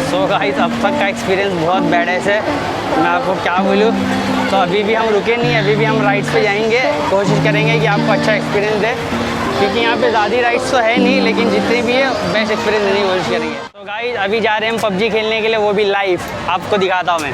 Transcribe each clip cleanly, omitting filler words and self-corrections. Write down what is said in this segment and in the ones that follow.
So guys अब तक का एक्सपीरियंस बहुत बैड है से, मैं आपको क्या बोलूँ। तो अभी भी हम रुके नहीं, अभी भी हम राइड्स पे जाएंगे, कोशिश करेंगे कि आपको अच्छा एक्सपीरियंस दे, क्योंकि यहाँ पे ज़्यादा राइड्स तो है नहीं, लेकिन जितनी भी है बेस्ट एक्सपीरियंस देने की कोशिश करेंगे। तो गाइस अभी जा रहे हैं हम पबजी खेलने के लिए, वो भी लाइव आपको दिखाता हूँ मैं।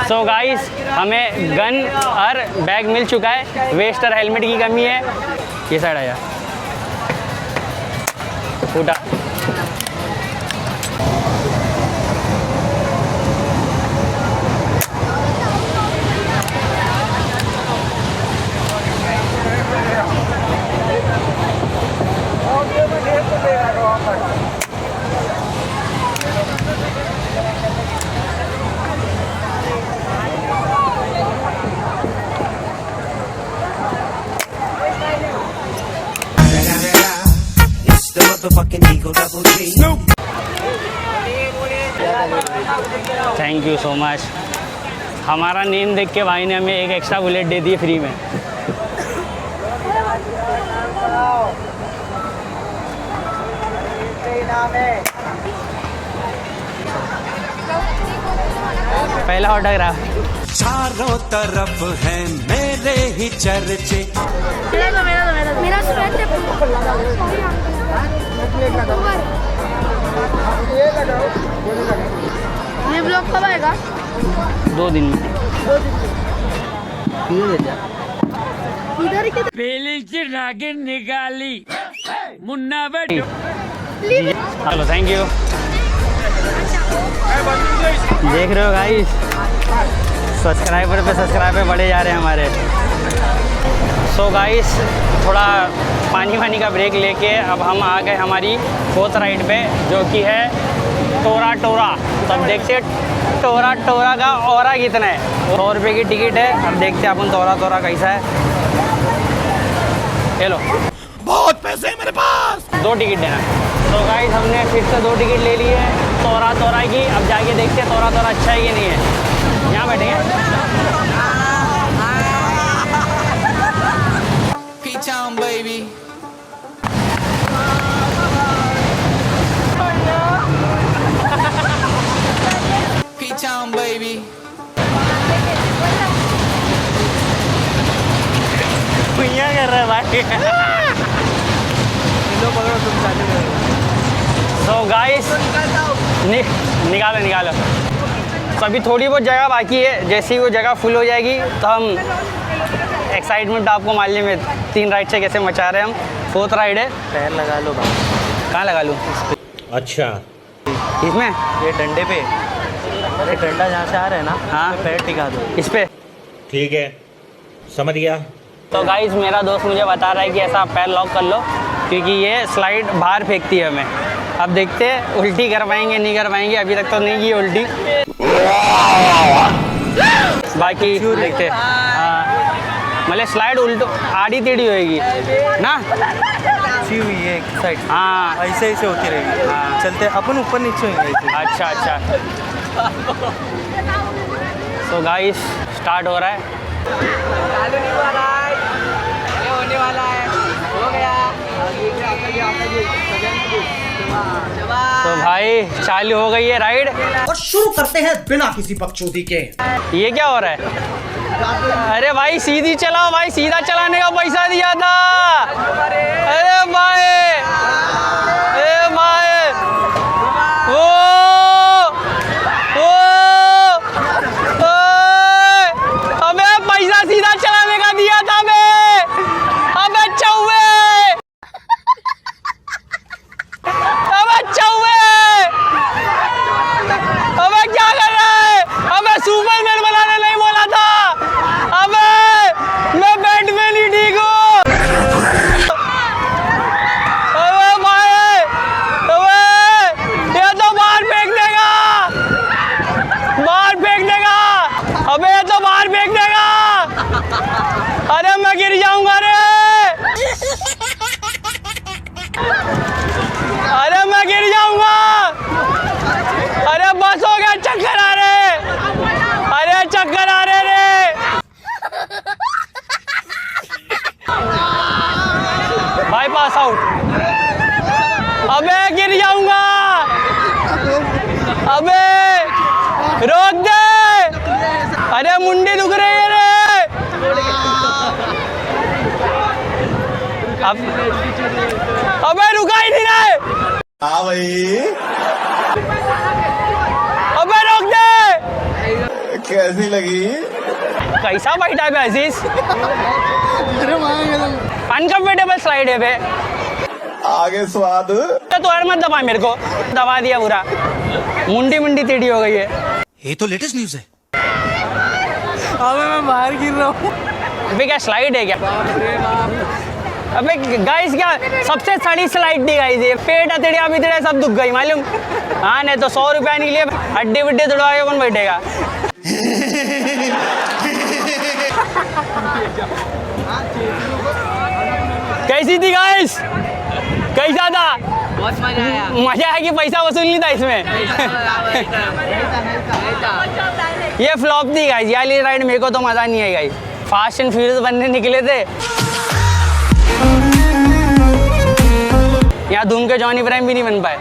सो गाइस हमें गन और बैग मिल चुका है, वेस्ट और हेलमेट की कमी है। ये साइड आया फूटा। Thank you so much. हमारा नेम देख के भाई ने हमें एक एक्स्ट्रा बुलेट दे दी फ्री में। पहला ऑटोग्राफ। चारों तरफ है मेरे ही चर्चे। मेरा ये ब्लॉग कब आएगा? 2 दिन में। नागिन निकाली मुन्ना बैठ। चलो थैंक यू। देख रहे हो गाइस, सब्सक्राइबर बढ़े जा रहे हैं हमारे। सो गाइस थोड़ा पानी वानी का ब्रेक लेके अब हम आ गए हमारी 4th राइड पे, जो कि है टोरा टोरा। तो अब देखते टोरा टोरा का औरा कितना है। 100 रुपये की टिकट है। अब देखते हैं अपन टोरा टोरा कैसा है। चलो बहुत पैसे हैं मेरे पास। 2 टिकट देना। तो गाइस हमने फिर से 2 टिकट ले ली है टोरा टोरा की। अब जाके देखते हैं टोरा टोरा अच्छा है कि नहीं है। यहाँ बैठेंगे। baby. P-Town baby. भैया कर रहा है भाई। पकड़ो तुम चालू करो। So guys, निकालो। तो अभी थोड़ी बहुत जगह बाकी है, जैसे ही वो जगह फुल हो जाएगी तो हम एक्साइटमेंट आपको मालूम है 3 राइड से कैसे मचा रहे हैं हम। 4th राइड है। पैर लगा लो भाई। कहाँ लगा लूँ? अच्छा इसमें ये डंडे पे, अरे डंडा जहाँ से आ रहा है ना, हाँ पैर टिका दो इस पे। ठीक है समझ गया। तो गाइस मेरा दोस्त मुझे बता रहा है कि ऐसा पैर लॉक कर लो, क्योंकि ये स्लाइड बाहर फेंकती है हमें। अब देखते हैं उल्टी कर पाएंगे नहीं कर पाएंगे। अभी तक तो नहीं की उल्टी, बाकी देखते मतलब स्लाइड उल्टो आड़ी टेढ़ी होएगी ना, अच्छी हुई है एक साइड। हाँ ऐसे होती रहेगी। हाँ। चलते अपन ऊपर नीचे होंगे। अच्छा। तो गाइस स्टार्ट हो रहा है। होने वाला है, हो गया। तो भाई चालू हो गई है राइड और शुरू करते हैं बिना किसी बकचोदी के। ये क्या हो रहा है? अरे भाई सीधी चलाओ भाई, सीधा चलाने का पैसा दिया था। अरे भाई हमें पैसा सीधा चलाने का दिया था। अबे क्या कर रहा है? अबे सुपरमैन बनाने नहीं बोला था। अबे मैं बैटमैन ही ठीक हूँ। अबे भाई ये तो बाहर फेंक देगा। अबे ये तो बाहर फेंक देगा। अरे मैं गिर जाऊंगा रे। अरे मैं गिर जाऊंगा। अरे बस हो गया, चक्कर आ रहे। अरे चक्कर आ रहे रे। भाई पास आउट। अबे गिर जाऊंगा, अबे रोक दे, अरे मुंडी दुख रही है रे। अब अबे रुका ही नहीं रहे। हाँ भाई, अबे रोक दे। कैसी लगी? कैसा बैठा है बे अजीज? अनकंफर्टेबल स्लाइड है बे। आगे स्वाद। तो और मत दबा, मेरे को दबा दिया पूरा, मुंडी मुंडी टेढ़ी हो गई है। ये तो लेटेस्ट न्यूज है। अबे मैं बाहर गिर रहा हूँ। अबे क्या स्लाइड है क्या? अबे गाइस क्या सबसे सड़ी स्लाइड दी गाइस ये। पेट अतड़िया बितड़िया सब दुख गई मालूम। हाँ नहीं तो 100 रुपया नहीं लिए, हड्डी वड्डी तोड़वा के कौन बैठेगा। कैसी थी गाइस? कैसा था? बहुत मजा आया। मजा है कि पैसा वसूल नहीं था इसमें? ये फ्लॉप थी गाइस, ये वाली राइड मेरे को तो मजा नहीं आई गाइस। फास्ट एंड फ्यूरियस बनने निकले थे, यहाँ धूम के जॉनी इब्राहिम भी नहीं बन पाए।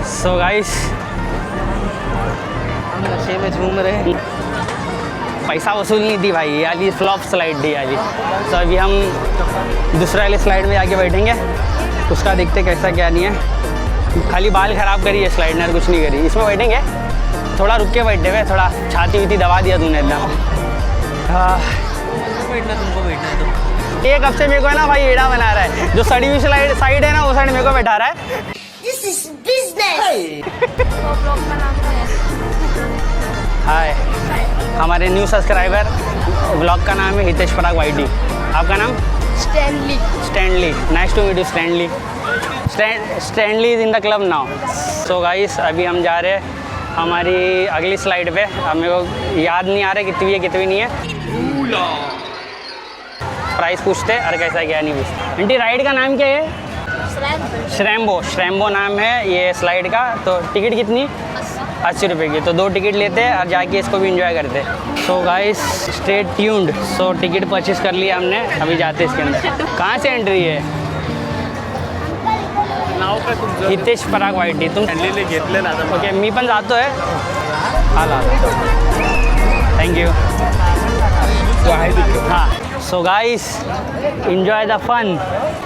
सो गाइस हम नशे में झूम रहे हैं। पैसा वसूल नहीं थी भाई, ये वाली फ्लॉप स्लाइड थी वाली। तो अभी हम दूसरा वाली स्लाइड में जाके बैठेंगे, उसका देखते कैसा क्या नहीं है। खाली बाल खराब करी है स्लाइड ने, कुछ नहीं करी। इसमें बैठेंगे, थोड़ा रुक के बैठे हुए, थोड़ा छाती वीती दबा दिया तूने एकदम। बैठना तुमको बैठना है तो। एक हफ्ते मेरे को है ना भाई एड़ा बना रहा है। जो सड़ी हुई साइड है ना, वो साइड मेरे को बैठा रहा है। This is business. हाय, हमारे न्यू सब्सक्राइबर, ब्लॉग का नाम है हितेश पराग वाईडी। आपका नाम? Stanley. Stanley. Nice to meet you Stanley. Stanley is in the club now. So guys अभी हम जा रहे हैं हमारी अगली स्लाइड पे। अब मेरे को याद नहीं आ रहा कितनी है कितनी नहीं है। प्राइस पूछते और कैसा क्या नहीं पूछते। आंटी राइड का नाम क्या है? श्रैम्बो नाम है ये स्लाइड का। तो टिकट कितनी? 80 रुपये की। तो 2 टिकट लेते हैं और जाके इसको भी इंजॉय करते हैं। So guys stay tuned. So ticket purchase कर लिया हमने, अभी जाते हैं इसके अंदर। कहाँ से एंट्री है? हितेश पराग वाईटी। तुम घेतले ना? ओके मी पण जातोय। आला, थँक्यू। हाँ so guys enjoy the fun.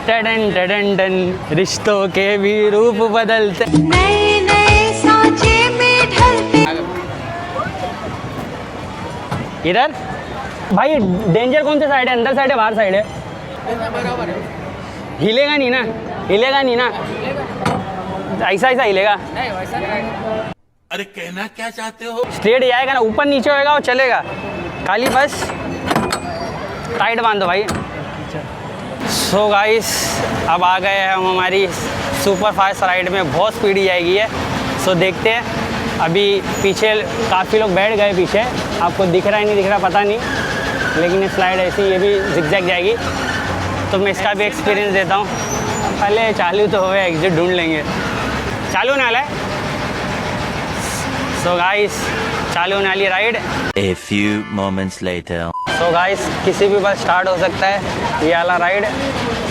टडन टडन टन, रिश्तों के भी रूप बदलते। नए नए सांचे में ढलते। इधर भाई डेंजर कौन सी साइड है? अंदर साइड है बाहर साइड है? हिलेगा नहीं ना? हिलेगा नहीं ना? ऐसा हिलेगा? अरे कहना क्या चाहते हो? स्ट्रेट जाएगा ना, ऊपर नीचे होएगा वो चलेगा। खाली बस टाइट बांधो भाई। सो गाइस अब आ गए हैं हम हमारी सुपर फास्ट राइड में। बहुत स्पीड जाएगी है। सो देखते हैं। अभी पीछे काफ़ी लोग बैठ गए पीछे, आपको दिख रहा है नहीं दिख रहा पता नहीं, लेकिन ये स्लाइड ऐसी ये भी जिगजैग जाएगी। तो मैं इसका भी एक्सपीरियंस देता हूँ। पहले चालू तो हुए, एग्जिट ढूंढ लेंगे। चालू ना है। सो गाइस चालू होने वाली ride. A few moments later. So guys किसी भी बस स्टार्ट हो सकता है ये वाला राइड।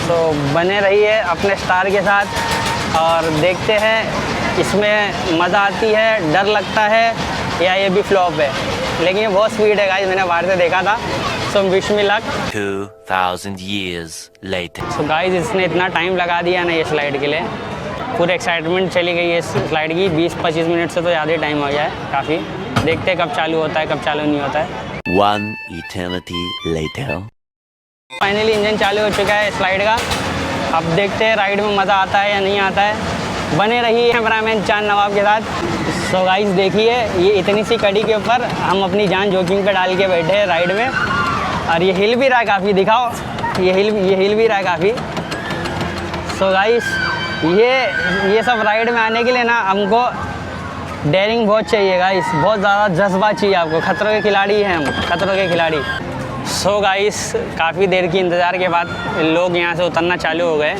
सो बने रहिए अपने स्टार के साथ और देखते हैं इसमें मज़ा आती है, डर लगता है या ये भी फ्लॉप है। लेकिन ये बहुत स्पीड है गाइस, मैंने बाहर से देखा था। So wish me luck. 2000 years later. So guys इसने इतना टाइम लगा दिया ना ये स्लाइड के लिए, पूरी एक्साइटमेंट चली गई है इस स्लाइड की। 20-25 मिनट से तो ज़्यादा टाइम हो गया है काफ़ी। देखते हैं कब चालू होता है कब चालू नहीं होता है। 1 eternity later. फाइनली इंजन चालू हो चुका है स्लाइड का। अब देखते हैं राइड में मज़ा आता है या नहीं आता है। बने रहिए कैमरामैन चांद नवाब के साथ। सो गाइस देखिए ये इतनी सी कड़ी के ऊपर हम अपनी जान जोखिम पे डाल के बैठे हैं राइड में, और ये हिल भी रहा है काफ़ी। दिखाओ, ये हिल भी रहा है काफ़ी। सो गाइस ये सब राइड में आने के लिए ना हमको डेयरिंग बहुत चाहिए गाइस, बहुत ज़्यादा जज्बा चाहिए आपको। खतरों के खिलाड़ी हैं हम, खतरों के खिलाड़ी। सो गाइस काफ़ी देर की इंतज़ार के बाद लोग यहाँ से उतरना चालू हो गए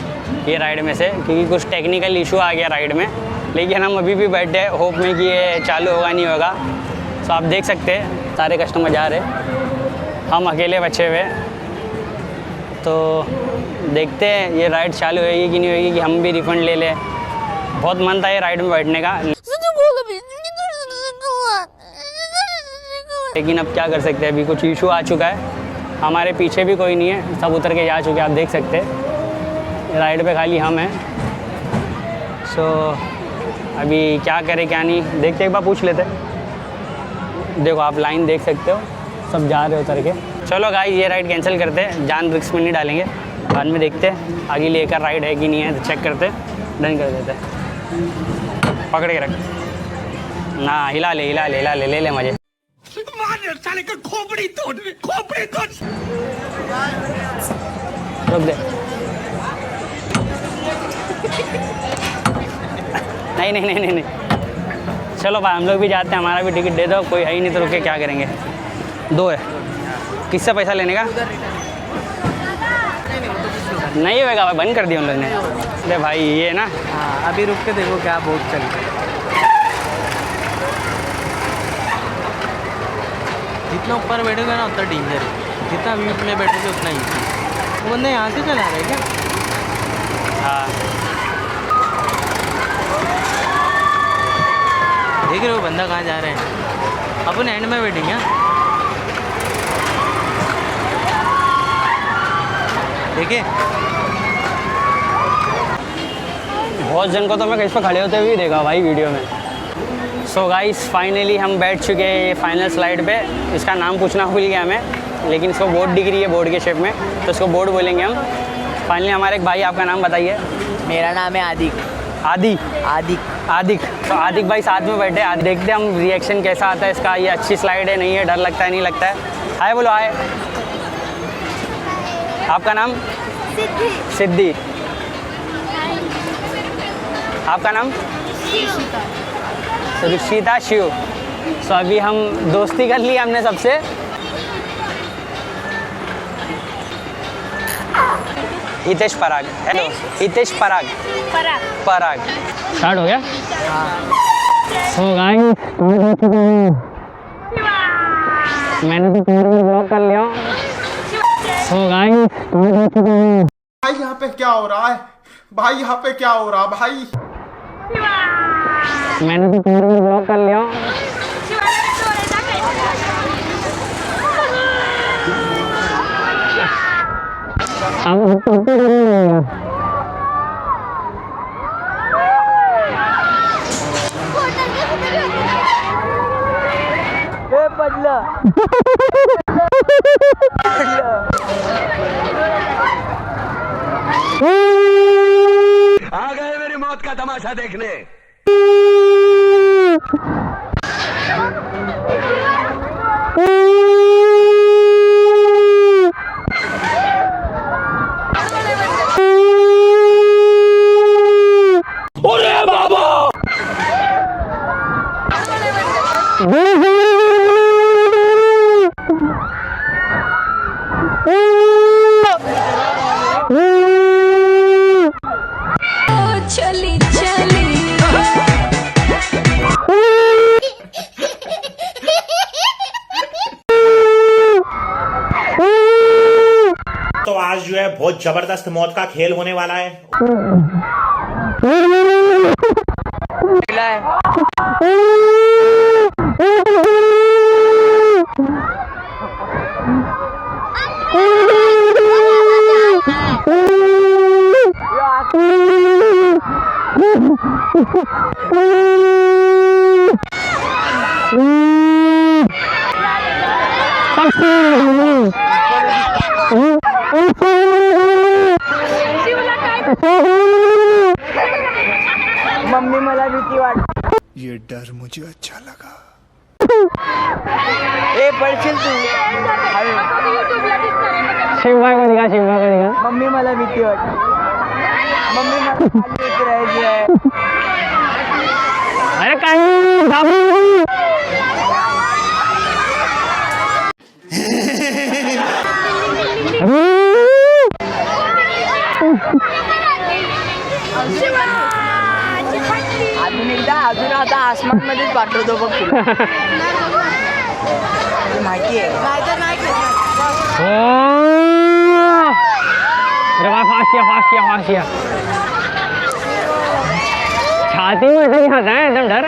ये राइड में से, क्योंकि कुछ टेक्निकल इशू आ गया राइड में। लेकिन हम अभी भी बैठे हैं होप में कि ये चालू होगा नहीं होगा। सो आप देख सकते हैं सारे कस्टमर जा रहे, हम अकेले बचे हुए। तो देखते हैं ये राइड चालू होएगी कि नहीं होएगी, कि हम भी रिफंड ले लें। बहुत मन था ये राइड में बैठने का, लेकिन अब क्या कर सकते हैं, अभी कुछ इशू आ चुका है। हमारे पीछे भी कोई नहीं है, सब उतर के जा चुके हैं, आप देख सकते हैं। राइड पे खाली हम हैं। सो अभी क्या करें क्या नहीं, देखते एक बार पूछ लेते। देखो आप लाइन देख सकते हो, सब जा रहे उतर के। चलो गाइस ये राइड कैंसिल करते हैं, जान रिस्क में नहीं डालेंगे, बाद में देखते हैं आगे लेकर राइड है कि नहीं है, तो चेक करते हैं, डन कर देते हैं। पकड़ के रख ना, हिला ले हिला ले हिला ले, ले ले मजे। रुक दे, नहीं नहीं नहीं नहीं नहीं, चलो भाई हम लोग भी जाते हैं, हमारा भी टिकट दे दो, कोई है ही नहीं तो रुके क्या करेंगे। 2 है, किससे पैसा लेने का? नहीं होएगा भाई, बंद कर दिया उन लोग ने। अरे भाई ये ना, हाँ अभी रुक के देखो क्या बहुत चल रहा है। जितना ऊपर बैठोगे ना उतना डेंजर है, जितना व्यू में बैठोगे उतना ही। वो बंदे यहाँ से चला रहे क्या? हाँ देख रहे हो बंदा कहाँ जा रहे हैं। अपन एंड में बैठेंगे। देखिए बहुत जन को तो मैं कहीं पर खड़े होते हुए ही देखा भाई वीडियो में। सो गाइस फाइनली हम बैठ चुके हैं फाइनल स्लाइड पे। इसका नाम पूछना भूल गया मैं, लेकिन इसको बोर्ड दिख रही है, बोर्ड के शेप में, तो इसको बोर्ड बोलेंगे हम। फाइनली हमारे एक भाई, आपका नाम बताइए। मेरा नाम है आदिक। आदि आदिक आदिक तो आदिक भाई साथ में बैठे। देखते हैं हम रिएक्शन कैसा आता है इसका, ये अच्छी स्लाइड है नहीं है, डर लगता है नहीं लगता है। हाय बोलो हाय। आपका नाम? सिद्धि। आपका नाम? ऋषिता शिव। सो अभी हम दोस्ती कर ली हमने सबसे। हितेश पराग, हेलो हितेश पराग। पराग स्टार्ट हो गया। सो गाइस मैंने तो पूरा ब्लॉक कर लिया। सो गाइस भाई यहाँ पे क्या हो रहा है? भाई यहाँ पे क्या हो रहा है भाई? मैंने तो पूरा ब्लॉक कर लिया। आ गए मेरी मौत का तमाशा देखने। अरे बाबा चली चली तो आज जो है बहुत जबरदस्त मौत का खेल होने वाला है। मम्मी मला भीती वाटते। ये डर मुझे अच्छा लगा। ए पडशील तू। शिवभाई को दिखा, शिवभाई को दिखा। मम्मी मला भीती वाटते। मम्मी मला खाली उतरायची आहे। अरे काही घाबरू अजून आता आसमान मध्येच पाठवतो बघ तुला। माहिती आहे। अरे वाह, फास्ट किया। छाती में ऐसे नहीं आता है, एकदम डर।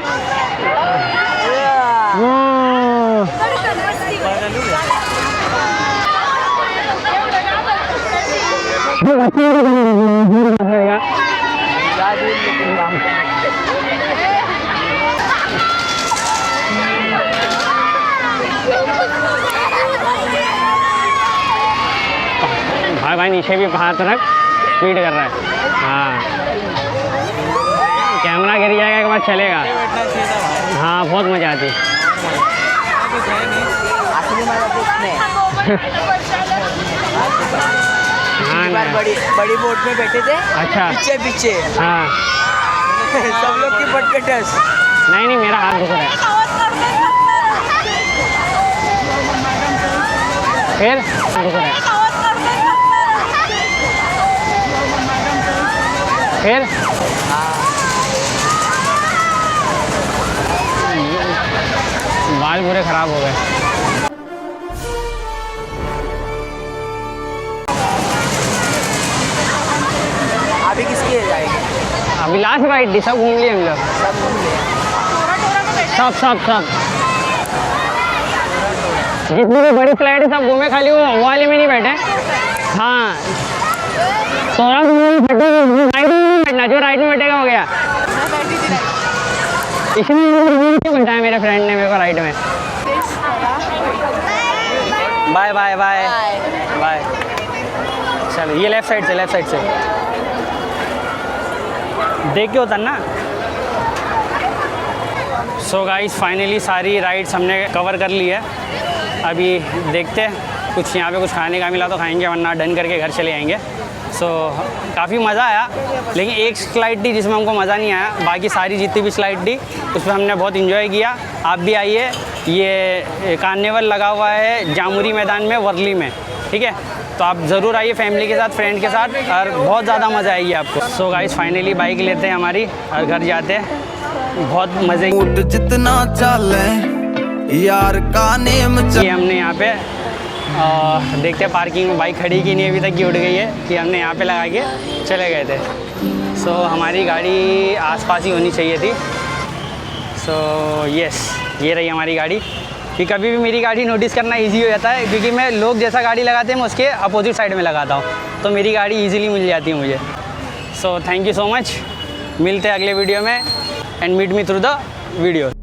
भाई नीचे भी हाथ रख, स्पीड कर रहा है। हाँ, कैमरा गिर जाएगा के बाद चलेगा। हाँ, बहुत मजा आती। हाँ, बड़ी बोट में बैठे थे। अच्छा, पीछे। हाँ, सब लोग की पट के टस। नहीं, मेरा हाथ दुख रहा है। फिर दुख रहा है। फिर बाल पूरे खराब हो गए। अभी किसकी जाएंगे? अभी लास्ट राइड थी, सब घूम लिए हम लोग। सब जितनी भी बड़ी फ्लाइट है सब घूमे, खाली वो वाले में नहीं बैठे। हाँ, थोड़ा बैठना, जो राइड में बैठेगा हो गया। इसमें क्यों बैठा है मेरे फ्रेंड ने मेरे को राइड में। बाय। चलो, ये लेफ्ट साइड से देख के उतरना। सो गाइस, फाइनली सारी राइड्स हमने कवर कर ली है। अभी देखते हैं, कुछ यहाँ पे कुछ खाने का मिला तो खाएंगे, वरना डन करके घर चले आएंगे। सो काफ़ी मज़ा आया, लेकिन एक स्लाइड थी जिसमें हमको मज़ा नहीं आया। बाकी सारी जितनी भी स्लाइड थी उसमें हमने बहुत इन्जॉय किया। आप भी आइए, ये कार्निवल लगा हुआ है जामुरी मैदान में, वर्ली में, ठीक है। तो आप ज़रूर आइए फैमिली के साथ, फ्रेंड के साथ, और बहुत ज़्यादा मज़ा आएगी आपको। सो गाइस, फाइनली बाइक लेते हैं हमारी और घर जाते हैं। बहुत मज़े जितना चले यार का नेम ये हमने यहाँ पे देखते हैं पार्किंग में बाइक खड़ी की नहीं अभी तक की उड़ गई है, कि हमने यहाँ पे लगा के चले गए थे। सो हमारी गाड़ी आसपास ही होनी चाहिए थी। सो यस, ये रही हमारी गाड़ी। कि कभी भी मेरी गाड़ी नोटिस करना इजी हो जाता है, क्योंकि मैं लोग जैसा गाड़ी लगाते हैं मैं उसके अपोजिट साइड में लगाता हूँ, तो मेरी गाड़ी ईजिली मिल जाती है मुझे। So thank you so much. मिलते हैं अगले वीडियो में, and meet me through the video.